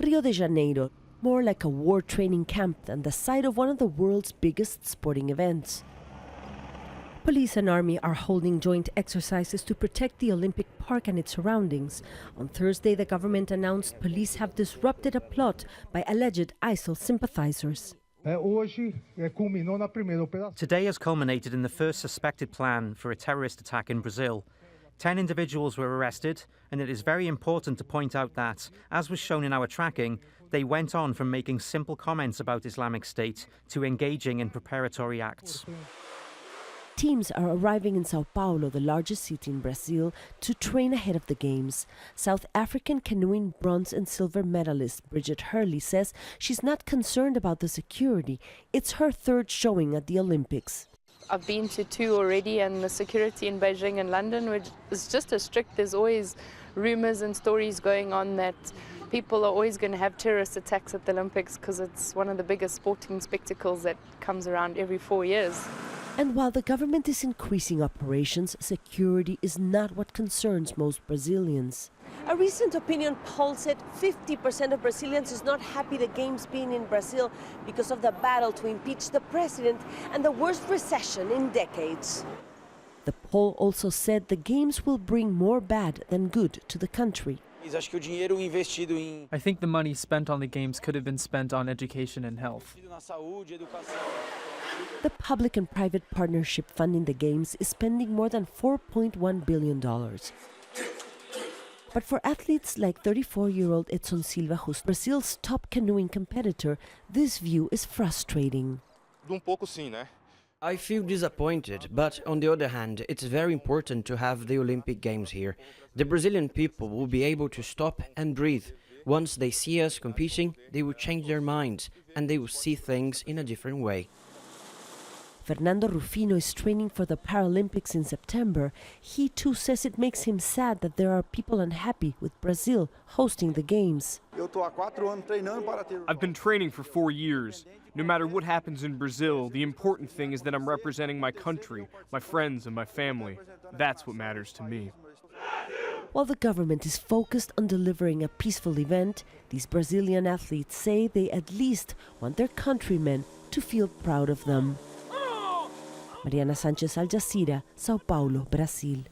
Rio de Janeiro, more like a war training camp than the site of one of the world's biggest sporting events. Police and army are holding joint exercises to protect the Olympic Park and its surroundings. On Thursday, the government announced police have disrupted a plot by alleged ISIL sympathizers. Today has culminated in the first suspected plan for a terrorist attack in Brazil. 10 individuals were arrested, and it is very important to point out that, as was shown in our tracking, they went on from making simple comments about Islamic State to engaging in preparatory acts. Teams are arriving in Sao Paulo, the largest city in Brazil, to train ahead of the Games. South African canoeing bronze and silver medalist BRIDGITTE HARTLEY says she's not concerned about the security. It's her third showing at the Olympics. I've been to 2 already, and the security in Beijing and London is just as strict. There's always rumors and stories going on that people are always going to have terrorist attacks at the Olympics because it's one of the biggest sporting spectacles that comes around every 4 years. And while the government is increasing operations, security is not what concerns most Brazilians. A recent opinion poll said 50% of Brazilians is not happy the Games being in Brazil because of the battle to impeach the president and the worst recession in decades. The poll also said the Games will bring more bad than good to the country. I think the money spent on the Games could have been spent on education and health. The public and private partnership funding the Games is spending more than $4.1 billion. But for athletes like 34-year-old EDSON Silva, who's Brazil's top canoeing competitor, this view is frustrating. I feel disappointed, but on the other hand, it's very important to have the Olympic Games here. The Brazilian people will be able to stop and breathe. Once they see us competing, they will change their minds and they will see things in a different way. Fernando Rufino is training for the Paralympics in September. He too says it makes him sad that there are people unhappy with Brazil hosting the Games. I've been training for 4 years. No matter what happens in Brazil, the important thing is that I'm representing my country, my friends, and my family. That's what matters to me. While the government is focused on delivering a peaceful event, these Brazilian athletes say they at least want their countrymen to feel proud of them. Mariana Sanchez, Al Jazeera, Sao Paulo, Brazil.